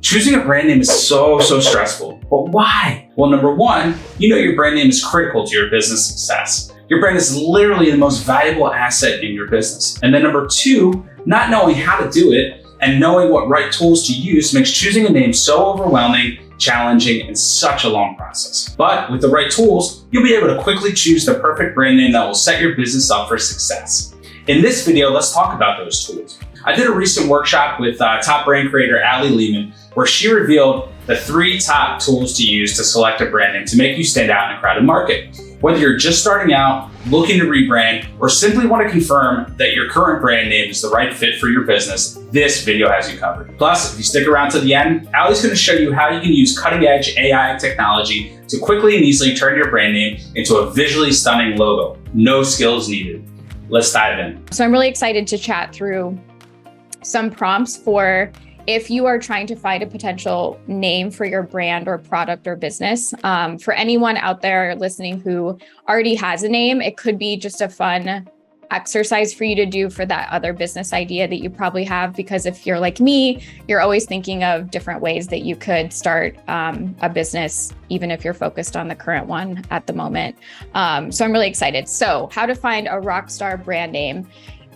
Choosing a brand name is so stressful. But why? Well, number one, you know your brand name is critical to your business success. Your brand is literally the most valuable asset in your business. And then number two, not knowing how to do it and knowing what right tools to use makes choosing a name so overwhelming, challenging, and such a long process. But with the right tools, you'll be able to quickly choose the perfect brand name that will set your business up for success. In this video, let's talk about those tools. I did a recent workshop with top brand creator Allie Lehman, where she revealed the 3 top tools to use to select a brand name to make you stand out in a crowded market. Whether you're just starting out, looking to rebrand, or simply want to confirm that your current brand name is the right fit for your business, this video has you covered. Plus, if you stick around to the end, Allie's going to show you how you can use cutting-edge AI technology to quickly and easily turn your brand name into a visually stunning logo. No skills needed. Let's dive in. So I'm really excited to chat through some prompts for if you are trying to find a potential name for your brand or product or business. For anyone out there listening who already has a name, it could be just a fun exercise for you to do for that other business idea that you probably have. Because if you're like me, you're always thinking of different ways that you could start a business, even if you're focused on the current one at the moment. So I'm really excited. So how to find a rockstar brand name.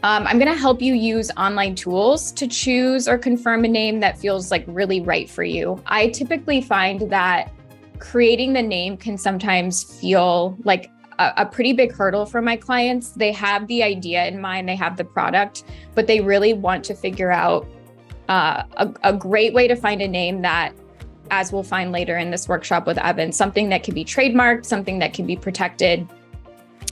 I'm going to help you use online tools to choose or confirm a name that feels like really right for you. I typically find that creating the name can sometimes feel like a pretty big hurdle for my clients. They have the idea in mind, they have the product, but they really want to figure out a great way to find a name that, as we'll find later in this workshop with Evan, something that can be trademarked, something that can be protected,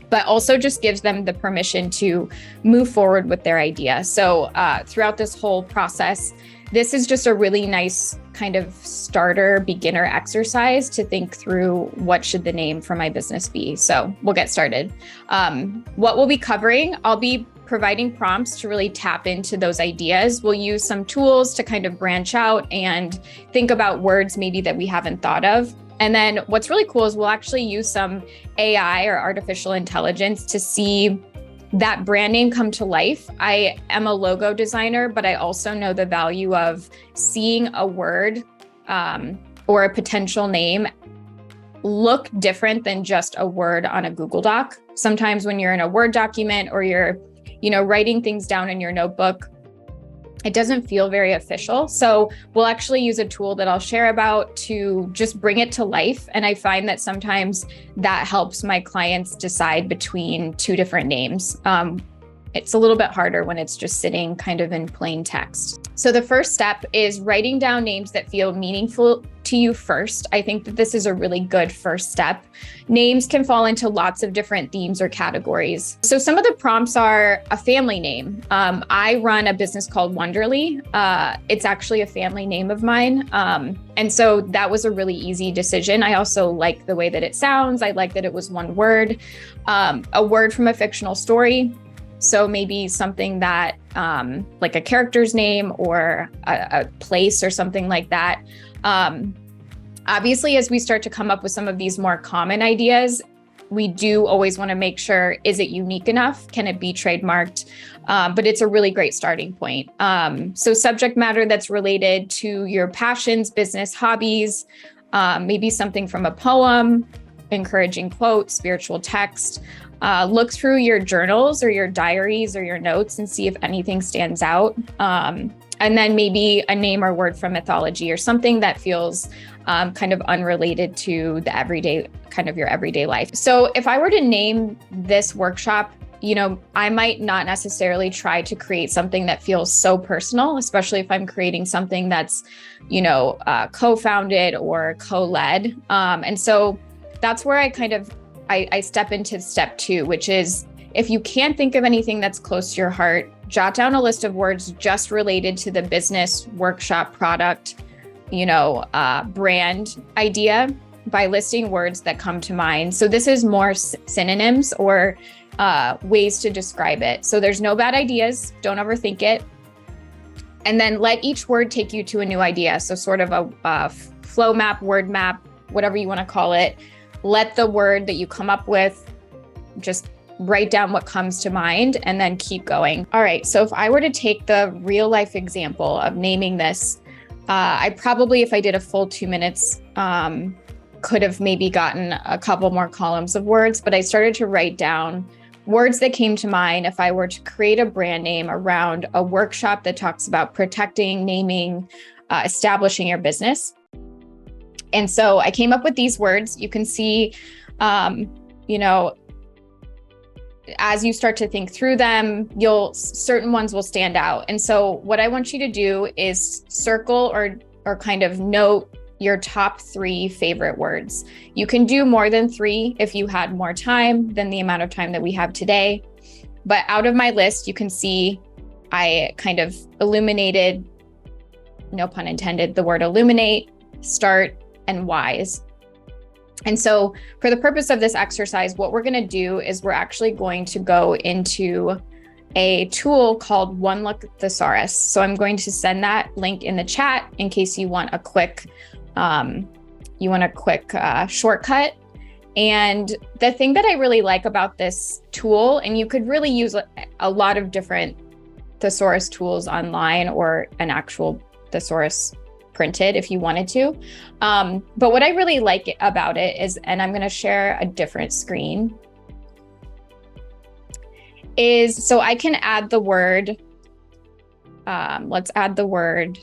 but also just gives them the permission to move forward with their idea. So throughout this whole process, this is just a really nice kind of starter beginner exercise to think through what should the name for my business be. So we'll get started. What we'll be covering, I'll be providing prompts to really tap into those ideas. We'll use some tools to kind of branch out and think about words maybe that we haven't thought of. And then what's really cool is we'll actually use some AI or artificial intelligence to see that brand name come to life. I am a logo designer, but I also know the value of seeing a word or a potential name look different than just a word on a Google Doc. Sometimes when you're in a Word document or you're, writing things down in your notebook, it doesn't feel very official. So we'll actually use a tool that I'll share about to just bring it to life. And I find that sometimes that helps my clients decide between 2 different names. It's a little bit harder when it's just sitting kind of in plain text. So the first step is writing down names that feel meaningful to you first. I think that this is a really good first step. Names can fall into lots of different themes or categories. So some of the prompts are a family name. I run a business called Wonderly. It's actually a family name of mine. And so that was a really easy decision. I also like the way that it sounds. I like that it was one word, a word from a fictional story. So maybe something that like a character's name or a place or something like that. Obviously, as we start to come up with some of these more common ideas, we do always want to make sure, is it unique enough? Can it be trademarked? But it's a really great starting point. So subject matter that's related to your passions, business, hobbies, maybe something from a poem, encouraging quote, spiritual text. Look through your journals or your diaries or your notes and see if anything stands out. And then maybe a name or word from mythology or something that feels kind of unrelated to the everyday, kind of your everyday life. So if I were to name this workshop, I might not necessarily try to create something that feels so personal, especially if I'm creating something that's, co-founded or co-led. And so that's where I step into step 2, which is if you can't think of anything that's close to your heart, jot down a list of words just related to the business, workshop, product, brand idea by listing words that come to mind. So this is more synonyms or ways to describe it. So there's no bad ideas. Don't overthink it. And then let each word take you to a new idea. So sort of a flow map, word map, whatever you want to call it. Let the word that you come up with, just write down what comes to mind and then keep going. All right, so if I were to take the real life example of naming this I probably, if I did a full 2 minutes, could have maybe gotten a couple more columns of words, but I started to write down words that came to mind if I were to create a brand name around a workshop that talks about protecting, naming, establishing your business. And so I came up with these words. You can see, as you start to think through them, certain ones will stand out. And so what I want you to do is circle or kind of note your top 3 favorite words. You can do more than 3 if you had more time than the amount of time that we have today. But out of my list, you can see I kind of illuminated, no pun intended, the word illuminate, start, and wise. And so for the purpose of this exercise, what we're going to do is we're actually going to go into a tool called One Look Thesaurus. So I'm going to send that link in the chat in case you want a quick shortcut. And the thing that I really like about this tool, and you could really use a lot of different thesaurus tools online or an actual thesaurus printed if you wanted to. But what I really like about it is, and I'm going to share a different screen, is so I can add the word, let's add the word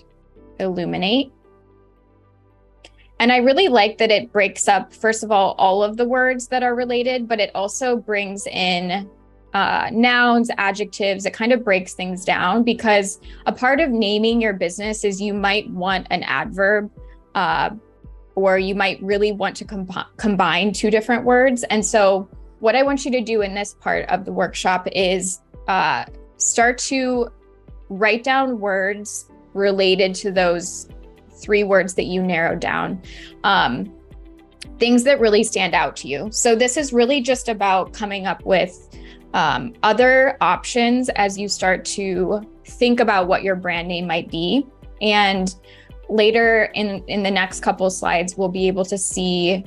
illuminate. And I really like that it breaks up, first of all of the words that are related, but it also brings in nouns, adjectives. It kind of breaks things down, because a part of naming your business is you might want an adverb, or you might really want to combine 2 different words. And so what I want you to do in this part of the workshop is start to write down words related to those 3 words that you narrowed down, things that really stand out to you. So this is really just about coming up with other options as you start to think about what your brand name might be. And later in the next couple of slides, we'll be able to see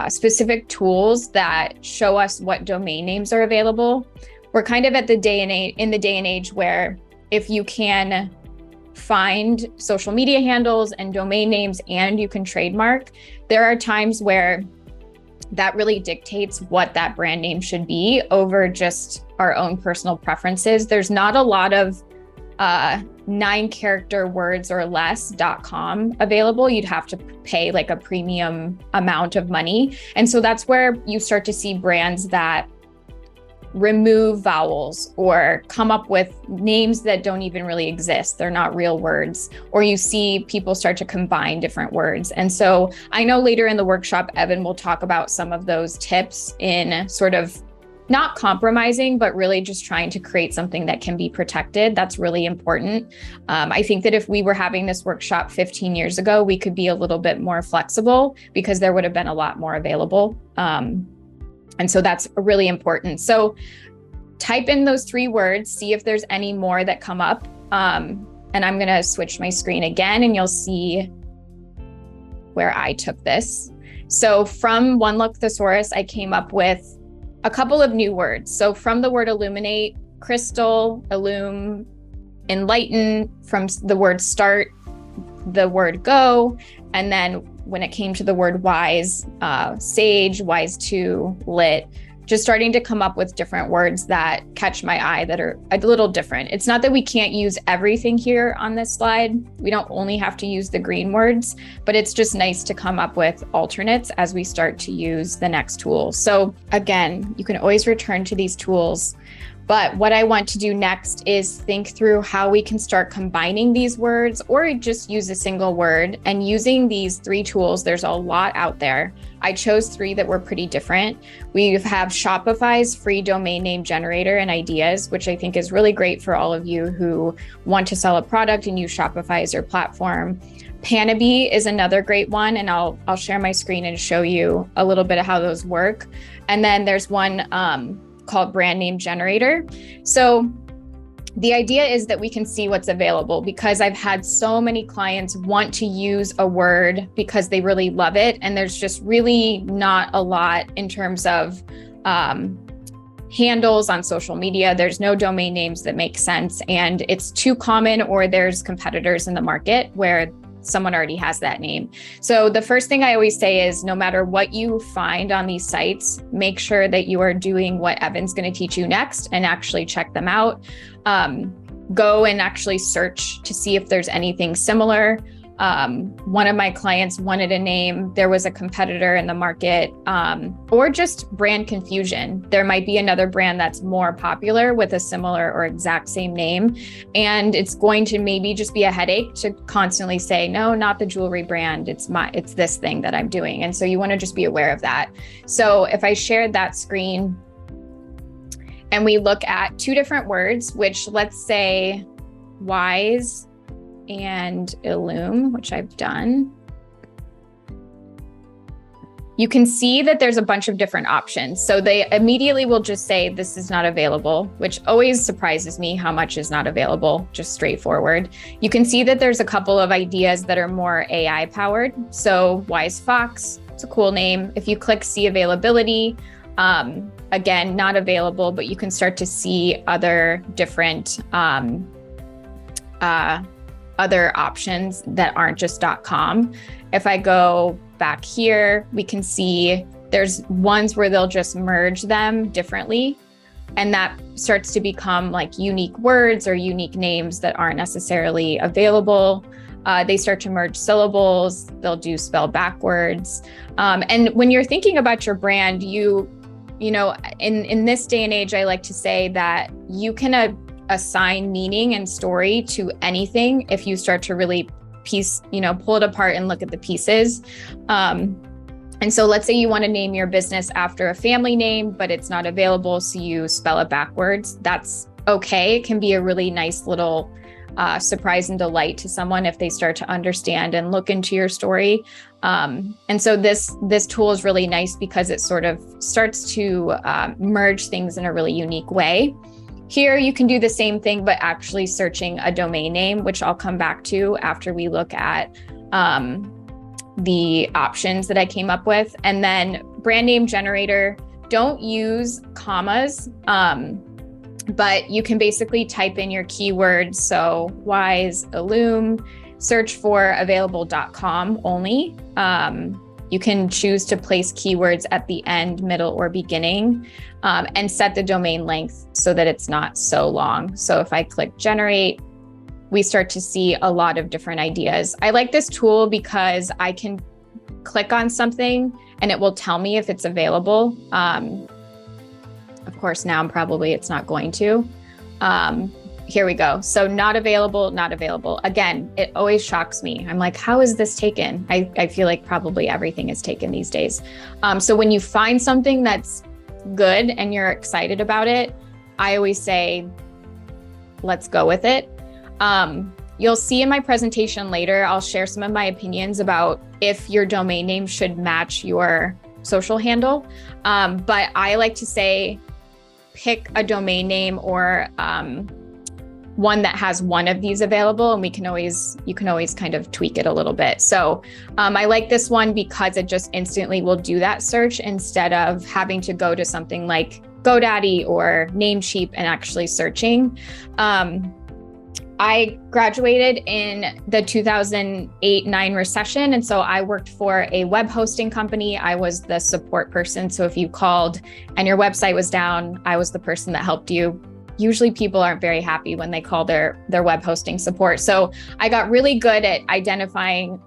specific tools that show us what domain names are available. We're kind of at the day and age where if you can find social media handles and domain names and you can trademark, there are times where that really dictates what that brand name should be over just our own personal preferences. There's not a lot of 9-character words or less.com available. You'd have to pay like a premium amount of money. And so that's where you start to see brands that remove vowels or come up with names that don't even really exist. They're not real words. Or you see people start to combine different words. And so I know later in the workshop, Evan will talk about some of those tips in sort of not compromising, but really just trying to create something that can be protected. That's really important. I think that if we were having this workshop 15 years ago, we could be a little bit more flexible because there would have been a lot more available. And so that's really important. So type in those 3 words, see if there's any more that come up. And I'm going to switch my screen again and you'll see where I took this. So from One Look Thesaurus, I came up with a couple of new words. So from the word illuminate, crystal, illume, enlighten, from the word start, the word go, and then when it came to the word wise, sage, wise to, lit, just starting to come up with different words that catch my eye that are a little different. It's not that we can't use everything here on this slide. We don't only have to use the green words, but it's just nice to come up with alternates as we start to use the next tool. So again, you can always return to these tools. But what I want to do next is think through how we can start combining these words or just use a single word. And using these 3 tools, there's a lot out there. I chose 3 that were pretty different. We have Shopify's free domain name generator and ideas, which I think is really great for all of you who want to sell a product and use Shopify as your platform. Panabi is another great one, and I'll share my screen and show you a little bit of how those work. And then there's one called Brand Name Generator. So the idea is that we can see what's available, because I've had so many clients want to use a word because they really love it. And there's just really not a lot in terms of handles on social media. There's no domain names that make sense, and it's too common, or there's competitors in the market where someone already has that name. So the first thing I always say is no matter what you find on these sites, make sure that you are doing what Evan's going to teach you next and actually check them out. Go and actually search to see if there's anything similar. One of my clients wanted a name. There was a competitor in the market, or just brand confusion. There might be another brand that's more popular with a similar or exact same name. And it's going to maybe just be a headache to constantly say, no, not the jewelry brand. It's this thing that I'm doing. And so you want to just be aware of that. So if I shared that screen and we look at two different words, which let's say wise and Illume, which I've done, you can see that there's a bunch of different options. So they immediately will just say, this is not available, which always surprises me how much is not available, just straightforward. You can see that there's a couple of ideas that are more AI powered. So Wise Fox, it's a cool name. If you click see availability, again, not available, but you can start to see other different, other options that aren't just .com. If I go back here, we can see there's ones where they'll just merge them differently. And that starts to become like unique words or unique names that aren't necessarily available. They start to merge syllables. They'll do spell backwards. And when you're thinking about your brand, you know, in this day and age, I like to say that you can assign meaning and story to anything if you start to really pull it apart and look at the pieces. And so let's say you want to name your business after a family name, but it's not available, so you spell it backwards. That's okay. It can be a really nice little surprise and delight to someone if they start to understand and look into your story. And so this tool is really nice because it sort of starts to merge things in a really unique way. Here, you can do the same thing, but actually searching a domain name, which I'll come back to after we look at the options that I came up with. And then brand name generator, don't use commas, but you can basically type in your keywords. So Wise, Illume, search for available.com only. You can choose to place keywords at the end, middle, or beginning, and set the domain length so that it's not so long. So if I click generate, we start to see a lot of different ideas. I like this tool because I can click on something and it will tell me if it's available. Of course, now it's not going to. Here we go. So not available, not available. Again, it always shocks me. I'm like, how is this taken? I feel like probably everything is taken these days. So when you find something that's good and you're excited about it, I always say, let's go with it. You'll see in my presentation later, I'll share some of my opinions about if your domain name should match your social handle. But I like to say, pick a domain name or one that has one of these available, and you can always kind of tweak it a little bit. So I like this one because it just instantly will do that search instead of having to go to something like GoDaddy or Namecheap and actually searching. I graduated in the 2008-9 recession. And so I worked for a web hosting company. I was the support person. So if you called and your website was down, I was the person that helped you. Usually people aren't very happy when they call their web hosting support. So I got really good at identifying,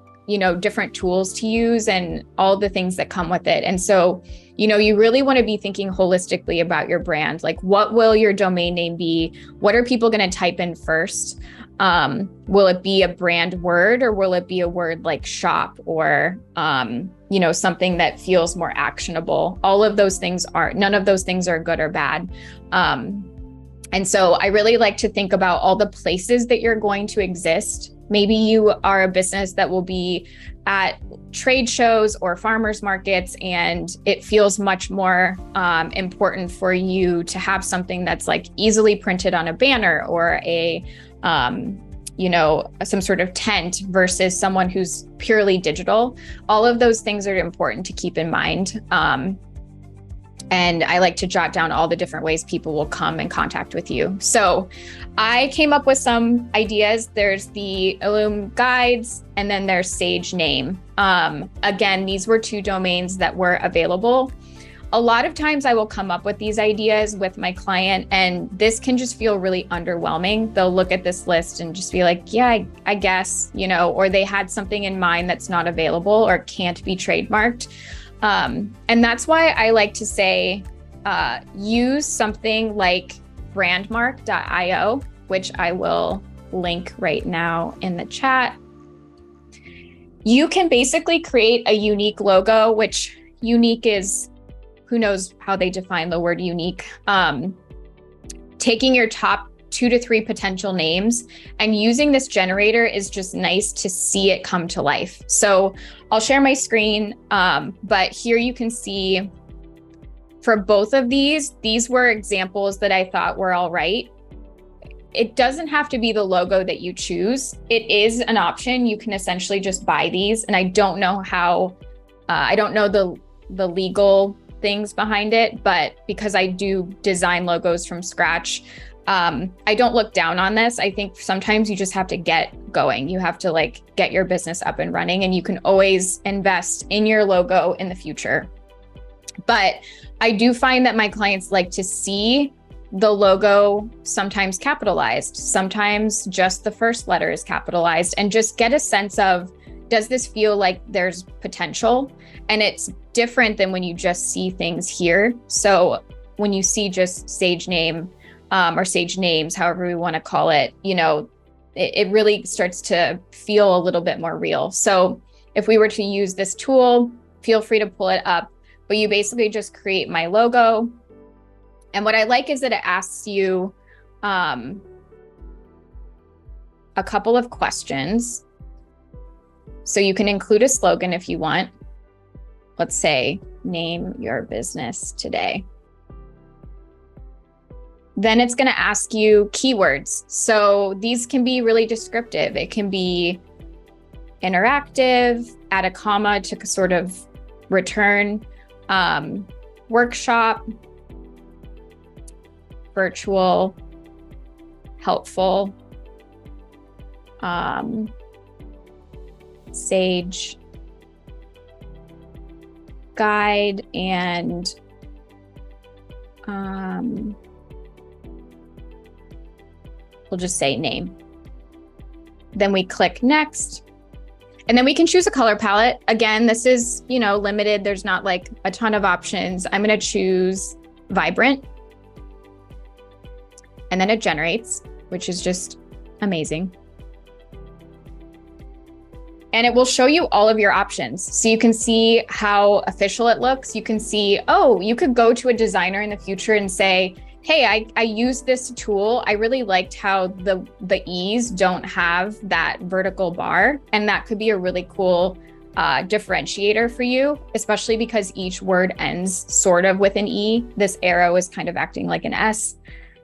different tools to use and all the things that come with it. And so, you really want to be thinking holistically about your brand. Like, what will your domain name be? What are people going to type in first? Will it be a brand word, or will it be a word like shop or, something that feels more actionable? None of those things are good or bad. And so I really like to think about all the places that you're going to exist. Maybe you are a business that will be at trade shows or farmers markets, and it feels much more important for you to have something that's like easily printed on a banner or some sort of tent versus someone who's purely digital. All of those things are important to keep in mind. And I like to jot down all the different ways people will come in contact with you. So I came up with some ideas. There's the Illum Guides, and then there's Sage Name. Again, these were 2 domains that were available. A lot of times I will come up with these ideas with my client, and this can just feel really underwhelming. They'll look at this list and just be like, yeah, I guess, or they had something in mind that's not available or can't be trademarked. And that's why I like to say, use something like brandmark.io, which I will link right now in the chat. You can basically create a unique logo, which unique is, who knows how they define the word unique. Taking your top 2 to 3 potential names and using this generator is just nice to see it come to life. So I'll share my screen, but here you can see for both of these were examples that I thought were all right. It doesn't have to be the logo that you choose. It is an option. You can essentially just buy these. And I don't know how, I don't know the legal things behind it, but because I do design logos from scratch, I don't look down on this. I think sometimes you just have to get going. You have to get your business up and running, and you can always invest in your logo in the future. But I do find that my clients like to see the logo sometimes capitalized, sometimes just the first letter is capitalized, and just get a sense of, does this feel like there's potential? And it's different than when you just see things here. So when you see just Sage Name, or Sage Names, however we want to call it, it really starts to feel a little bit more real. So if we were to use this tool, feel free to pull it up, but you basically just create my logo. And what I like is that it asks you a couple of questions. So you can include a slogan if you want. Let's say, name your business today. Then it's going to ask you keywords. So these can be really descriptive. It can be interactive, add a comma to sort of return, workshop, virtual, helpful, Sage, guide, and we'll just say name. Then we click next. And then we can choose a color palette. Again, this is, limited. There's not a ton of options. I'm going to choose vibrant. And then it generates, which is just amazing. And it will show you all of your options. So you can see how official it looks. You can see, you could go to a designer in the future and say, hey, I used this tool. I really liked how the E's don't have that vertical bar. And that could be a really cool differentiator for you, especially because each word ends sort of with an E. This arrow is kind of acting like an S.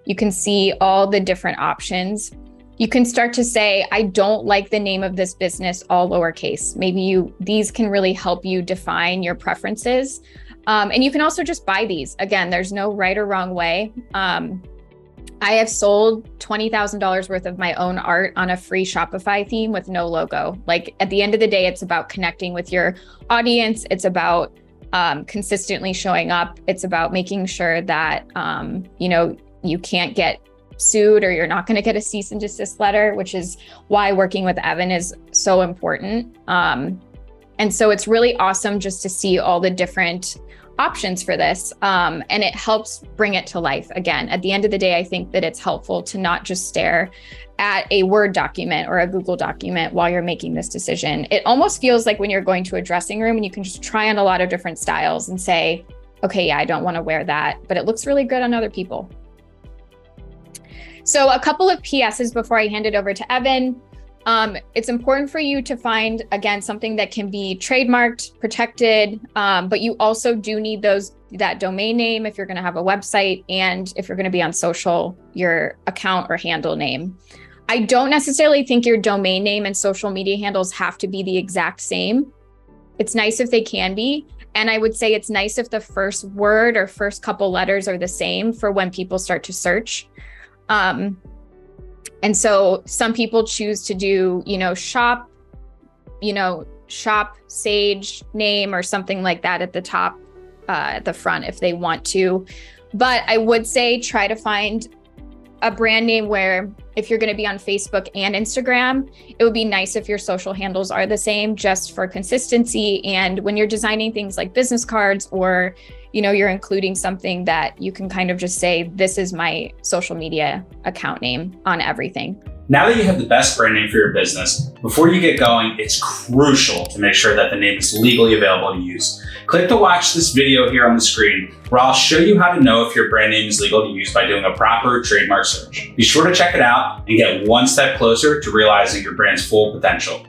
You can see all the different options. You can start to say, I don't like the name of this business, all lowercase. Maybe these can really help you define your preferences. And you can also just buy these. Again, there's no right or wrong way. I have sold $20,000 worth of my own art on a free Shopify theme with no logo. At the end of the day, it's about connecting with your audience. It's about consistently showing up. It's about making sure that, you can't get sued or you're not going to get a cease and desist letter, which is why working with Evan is so important. And so it's really awesome just to see all the different options for this. And it helps bring it to life. Again, at the end of the day, I think that it's helpful to not just stare at a Word document or a Google document while you're making this decision. It almost feels like when you're going to a dressing room and you can just try on a lot of different styles and say, okay, yeah, I don't want to wear that, but it looks really good on other people. So a couple of PSs before I hand it over to Evan. It's important for you to find, again, something that can be trademarked, protected, but you also do need that domain name if you're going to have a website, and if you're going to be on social, your account or handle name. I don't necessarily think your domain name and social media handles have to be the exact same. It's nice if they can be. And I would say it's nice if the first word or first couple letters are the same for when people start to search. And so some people choose to do, shop sage name or something like that at the top, at the front if they want to. But I would say try to find a brand name where if you're going to be on Facebook and Instagram, it would be nice if your social handles are the same just for consistency. And when you're designing things like business cards or, you're including something that you can kind of just say, this is my social media account name on everything. Now that you have the best brand name for your business, before you get going, it's crucial to make sure that the name is legally available to use. Click to watch this video here on the screen, where I'll show you how to know if your brand name is legal to use by doing a proper trademark search. Be sure to check it out and get one step closer to realizing your brand's full potential.